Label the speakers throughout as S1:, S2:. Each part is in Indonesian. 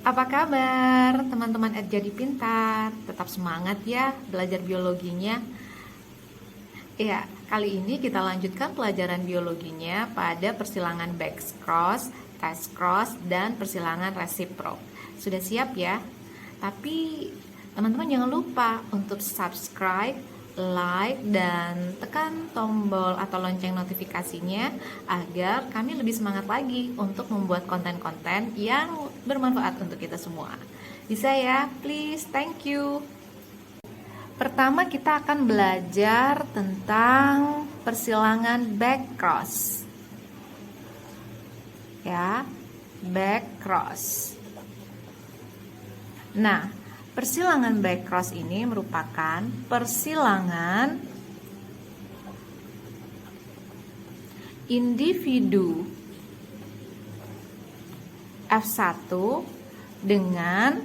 S1: Apa kabar teman-teman Jadi Pintar? Tetap semangat ya belajar biologinya. Ya, kali ini kita lanjutkan pelajaran biologinya pada persilangan back cross, test cross, dan persilangan reciproc. Sudah siap ya? Tapi teman-teman jangan lupa untuk subscribe, like, dan tekan tombol atau lonceng notifikasinya agar kami lebih semangat lagi untuk membuat konten-konten yang bermanfaat untuk kita semua. Bisa ya? Please, thank you. Pertama kita akan belajar tentang persilangan back cross. Ya, back cross. Nah, persilangan back cross ini merupakan persilangan individu F1 dengan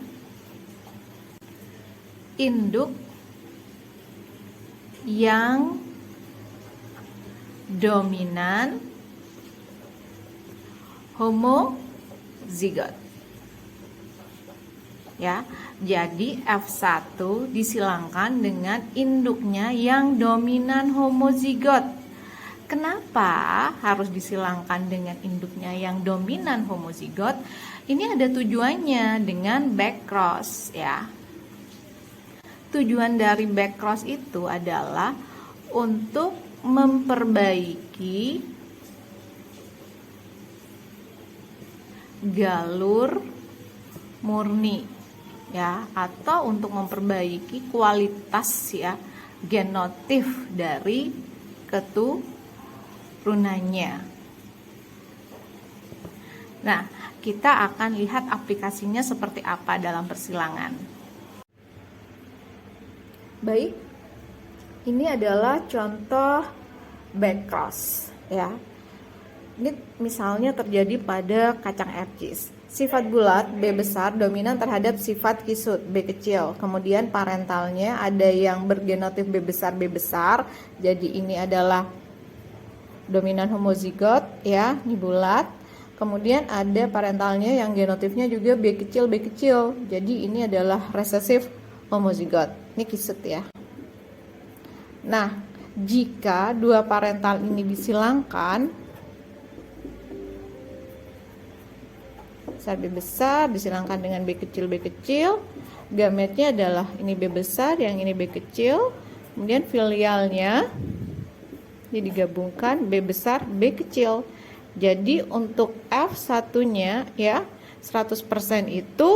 S1: induk yang dominan homozigot. Ya, jadi F1 disilangkan dengan induknya yang dominan homozigot. Kenapa harus disilangkan dengan induknya yang dominan homozigot? Ini ada tujuannya dengan back cross ya. Tujuan dari back cross itu adalah untuk memperbaiki galur murni ya, atau untuk memperbaiki kualitas ya genotif dari keturunannya. Nah, kita akan lihat aplikasinya seperti apa dalam persilangan. Baik, ini adalah contoh back cross ya. Ini misalnya terjadi pada kacang ercis. Sifat bulat B besar dominan terhadap sifat kisut B kecil. Kemudian parentalnya ada yang bergenotif B besar. Jadi ini adalah dominan homozigot ya, ini bulat. Kemudian ada parentalnya yang genotifnya juga B kecil. Jadi ini adalah resesif homozigot. Ini kisut ya. Nah, jika dua parental ini disilangkan, besar B besar disilangkan dengan B kecil, gametnya adalah ini B besar, yang ini B kecil, kemudian filialnya ini digabungkan B besar, B kecil. Jadi untuk F1-nya ya 100% itu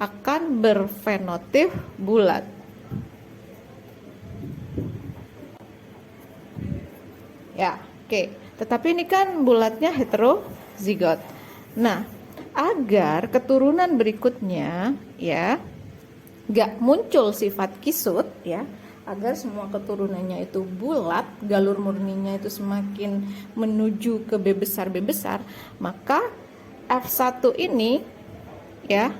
S1: akan berfenotip bulat. Ya, oke. Tetapi ini kan bulatnya heterozigot. Nah, agar keturunan berikutnya ya gak muncul sifat kisut ya, agar semua keturunannya itu bulat, galur murninya itu semakin menuju ke B besar, maka F1 ini ya,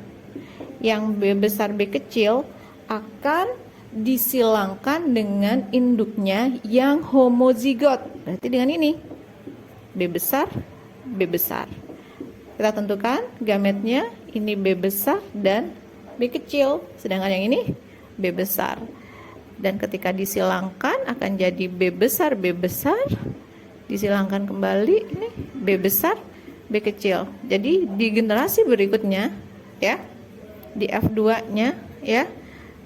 S1: yang B besar B kecil akan disilangkan dengan induknya yang homozigot. Berarti dengan ini B besar. Kita tentukan gametnya ini B besar dan B kecil, sedangkan yang ini B besar. Dan ketika disilangkan akan jadi B besar, disilangkan kembali ini B besar, B kecil. Jadi di generasi berikutnya ya, di F2-nya ya,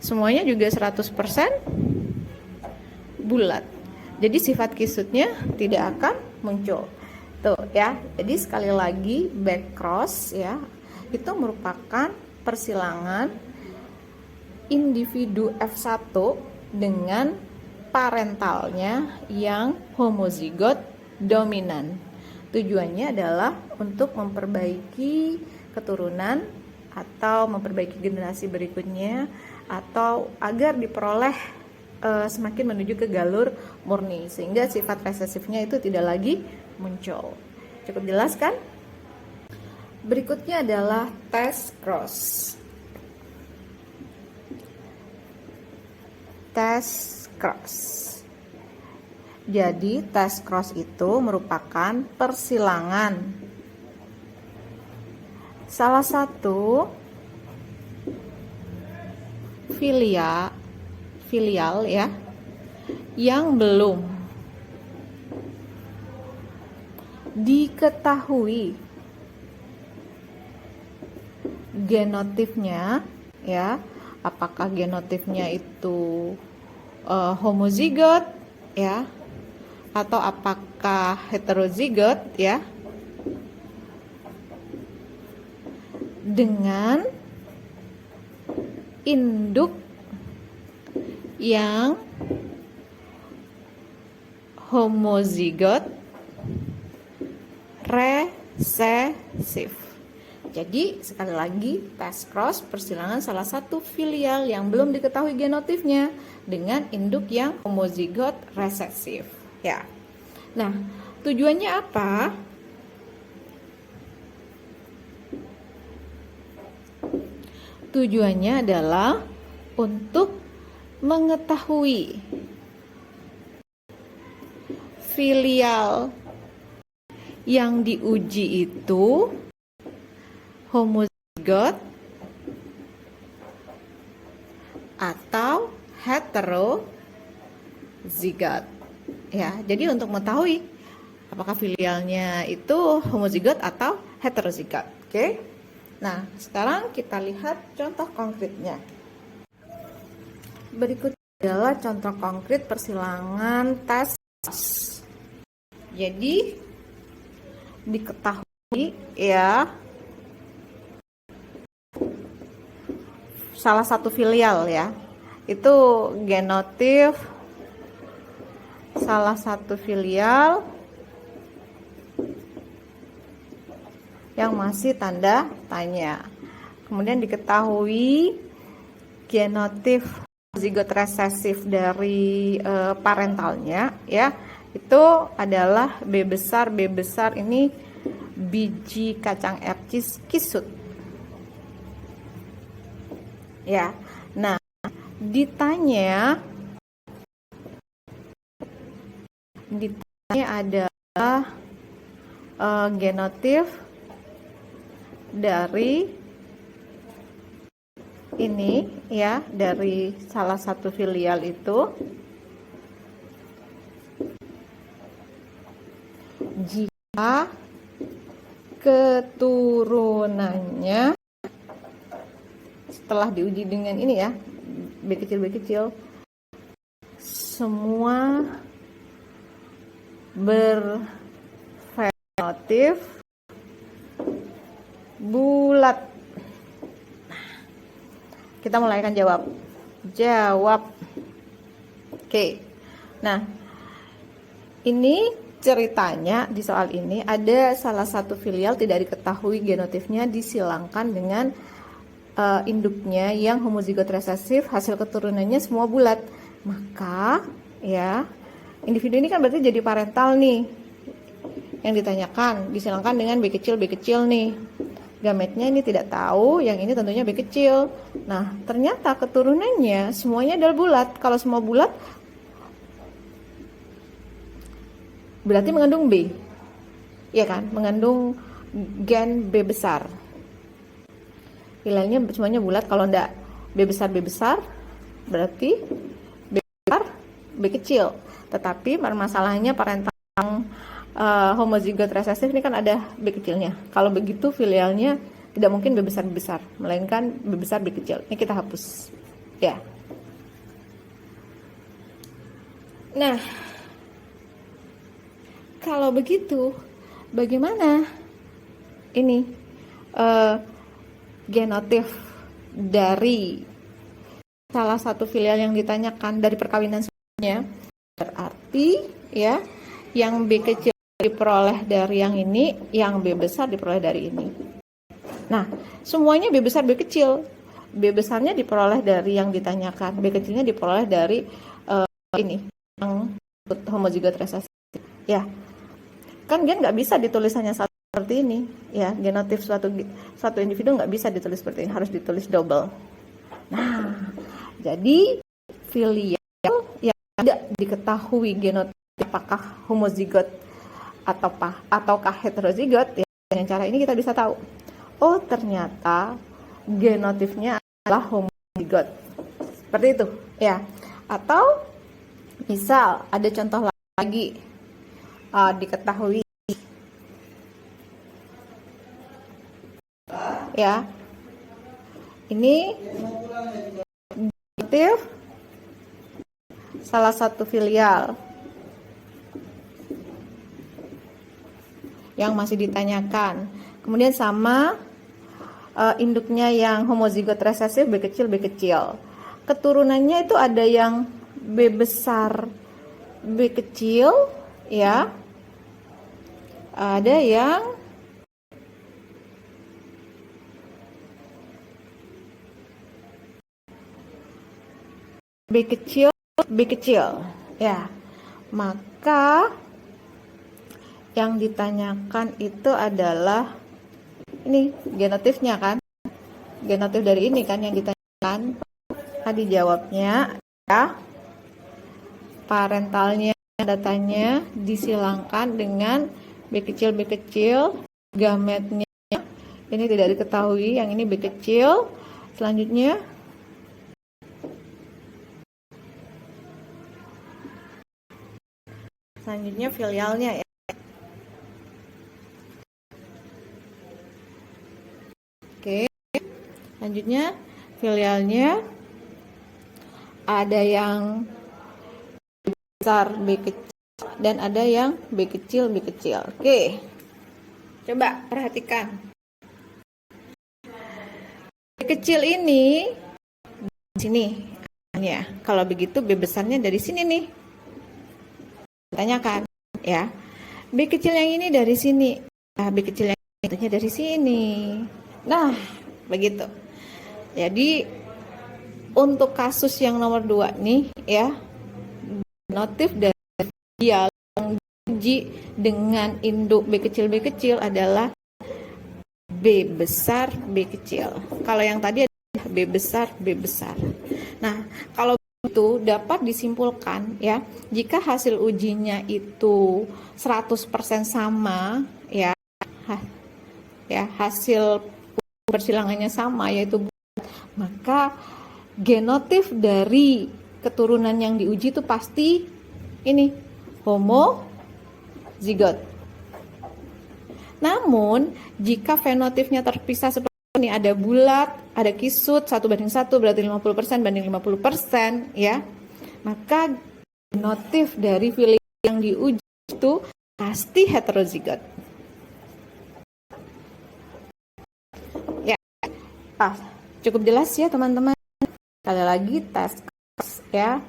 S1: semuanya juga 100% bulat. Jadi sifat kisutnya tidak akan muncul. Tuh ya. Jadi sekali lagi back cross ya, itu merupakan persilangan individu F1 dengan parentalnya yang homozigot dominan. Tujuannya adalah untuk memperbaiki keturunan atau memperbaiki generasi berikutnya, atau agar diperoleh semakin menuju ke galur murni, sehingga sifat resesifnya itu tidak lagi muncul. Cukup jelas kan? Berikutnya adalah test cross. Jadi test cross itu merupakan persilangan salah satu filial ya yang belum diketahui genotipnya ya, apakah genotipnya itu homozigot ya atau apakah heterozigot ya, dengan induk yang homozigot resesif. Jadi sekali lagi, tes cross persilangan salah satu filial yang belum diketahui genotipnya dengan induk yang homozigot resesif ya. Nah, tujuannya apa? Tujuannya adalah untuk mengetahui filial yang diuji itu homozigot atau heterozigot ya. Jadi untuk mengetahui apakah filialnya itu homozigot atau heterozigot. Oke. Nah, sekarang kita lihat contoh konkretnya. Berikut adalah contoh konkret persilangan tes. Jadi diketahui ya salah satu filial ya, itu genotip salah satu filial yang masih tanda tanya. Kemudian diketahui genotip zigot resesif dari parentalnya ya, itu adalah B besar ini biji kacang ercis kisut ya. Nah, ditanya adalah genotip dari ini ya, dari salah satu filial itu jika keturunannya setelah diuji dengan ini ya, B kecil semua berfenotip bulat. Kita mulai kan jawab. Oke. Nah, ini ceritanya di soal ini ada salah satu filial tidak diketahui genotipnya disilangkan dengan induknya yang homozigot resesif, hasil keturunannya semua bulat. Maka ya, individu ini kan berarti jadi parental nih. Yang ditanyakan disilangkan dengan B kecil nih. Gametnya ini tidak tahu, yang ini tentunya B kecil. Nah, ternyata keturunannya semuanya adalah bulat. Kalau semua bulat berarti mengandung B. Iya kan? Mengandung gen B besar. Filialnya semuanya bulat. Kalau enggak B besar berarti B besar B kecil. Tetapi permasalahannya parental homozigot resesif ini kan ada B kecilnya. Kalau begitu filialnya tidak mungkin B besar melainkan B besar B kecil. Ini kita hapus ya. Nah, kalau begitu bagaimana ini genotip dari salah satu filial yang ditanyakan dari perkawinan sebelumnya? Berarti ya, yang B kecil diperoleh dari yang ini, yang B besar diperoleh dari ini. Nah, semuanya B besar B kecil. B besarnya diperoleh dari yang ditanyakan, B kecilnya diperoleh dari ini yang homozigot resesif. Ya, kan gen nggak bisa ditulis hanya satu seperti ini. Ya, genotip suatu individu nggak bisa ditulis seperti ini, harus ditulis double. Nah, jadi filial yang tidak diketahui genotip apakah homozigot ataukah heterozigot ya, dengan cara ini kita bisa tahu, oh ternyata genotipnya adalah homozigot. Seperti itu, ya. Atau misal ada contoh lagi, diketahui ya, ini motif salah satu filial yang masih ditanyakan. Kemudian sama induknya yang homozigot resesif B kecil B kecil. Keturunannya itu ada yang B besar B kecil, ya. Ada yang B kecil B kecil, ya. Maka yang ditanyakan itu adalah ini genotifnya kan, genotif dari ini kan yang ditanyakan. Tadi jawabnya ya, parentalnya, datanya disilangkan dengan B kecil B kecil, gametnya ini tidak diketahui, yang ini B kecil. Selanjutnya filialnya ya. Oke, selanjutnya filialnya ada yang besar B kecil dan ada yang B kecil B kecil. Oke, coba perhatikan. B kecil ini di sini ya. Kalau begitu B besarnya dari sini nih. Tanyakan ya. B kecil yang ini dari sini. Nah, B kecil yang itunya dari sini. Nah, begitu. Jadi untuk kasus yang nomor 2 nih ya, notif dari filial yang diuji dengan induk B kecil B kecil adalah B besar B kecil. Kalau yang tadi adalah B besar B besar. Nah, kalau itu dapat disimpulkan ya, jika hasil ujinya itu 100% sama ya, hasil persilangannya sama yaitu, maka genotif dari keturunan yang diuji itu pasti ini homozigot. Namun jika fenotipnya terpisah seperti ini, ada bulat, ada kisut 1:1 berarti 50% banding 50% ya, maka genotif dari filial yang diuji itu pasti heterozigot. Ya, cukup jelas ya teman-teman. Sekali lagi, tes ya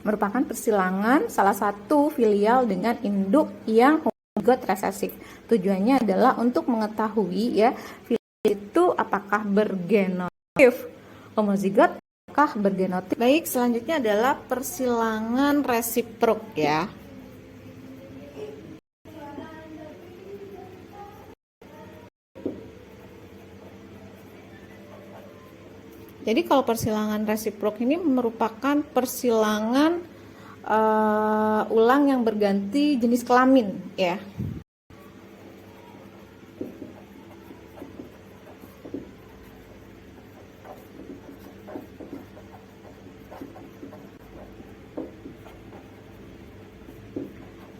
S1: merupakan persilangan salah satu filial dengan induk yang homozigot resesif. Tujuannya adalah untuk mengetahui ya, filial itu apakah bergenotif homozigot, apakah bergenotif. Baik, selanjutnya adalah persilangan resiprok ya. Jadi kalau persilangan resiprok ini merupakan persilangan ulang yang berganti jenis kelamin ya.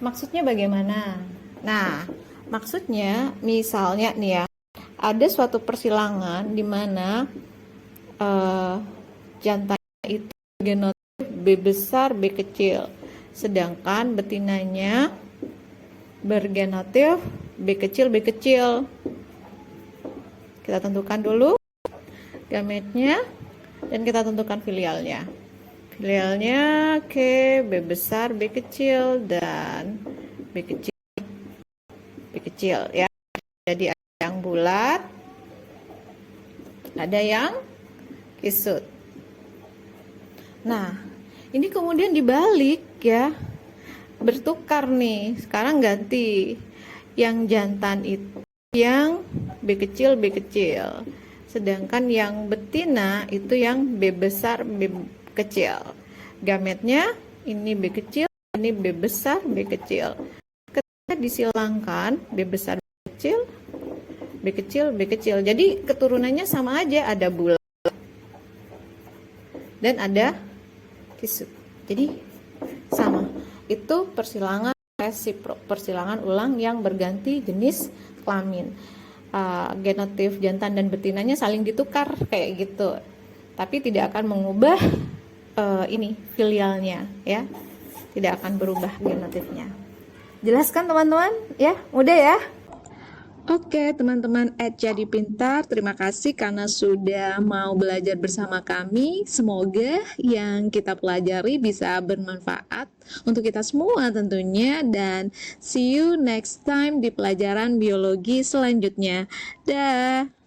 S1: Maksudnya bagaimana? Nah, maksudnya misalnya nih ya, ada suatu persilangan di mana jantannya itu genotif B besar B kecil, sedangkan betinanya bergenotif B kecil B kecil. Kita tentukan dulu gametnya dan kita tentukan filialnya. Filialnya ke B besar B kecil dan B kecil ya. Jadi ada yang bulat, ada yang kisut. Nah, ini kemudian dibalik ya, bertukar nih. Sekarang ganti, yang jantan itu yang B kecil B kecil, sedangkan yang betina itu yang B besar B kecil. Gametnya ini B kecil, ini B besar B kecil. Ketika disilangkan B besar B kecil, B kecil B kecil. Jadi keturunannya sama aja, ada bulat, dan ada tisu. Jadi sama. Itu persilangan resiprok, persilangan ulang yang berganti jenis kelamin. Genotif jantan dan betinanya saling ditukar kayak gitu. Tapi tidak akan mengubah ini filialnya ya. Tidak akan berubah genotifnya. Jelas kan teman-teman? Ya, mudah ya? Oke, teman-teman Jadi Pintar, terima kasih karena sudah mau belajar bersama kami. Semoga yang kita pelajari bisa bermanfaat untuk kita semua tentunya, dan see you next time di pelajaran biologi selanjutnya. Dah.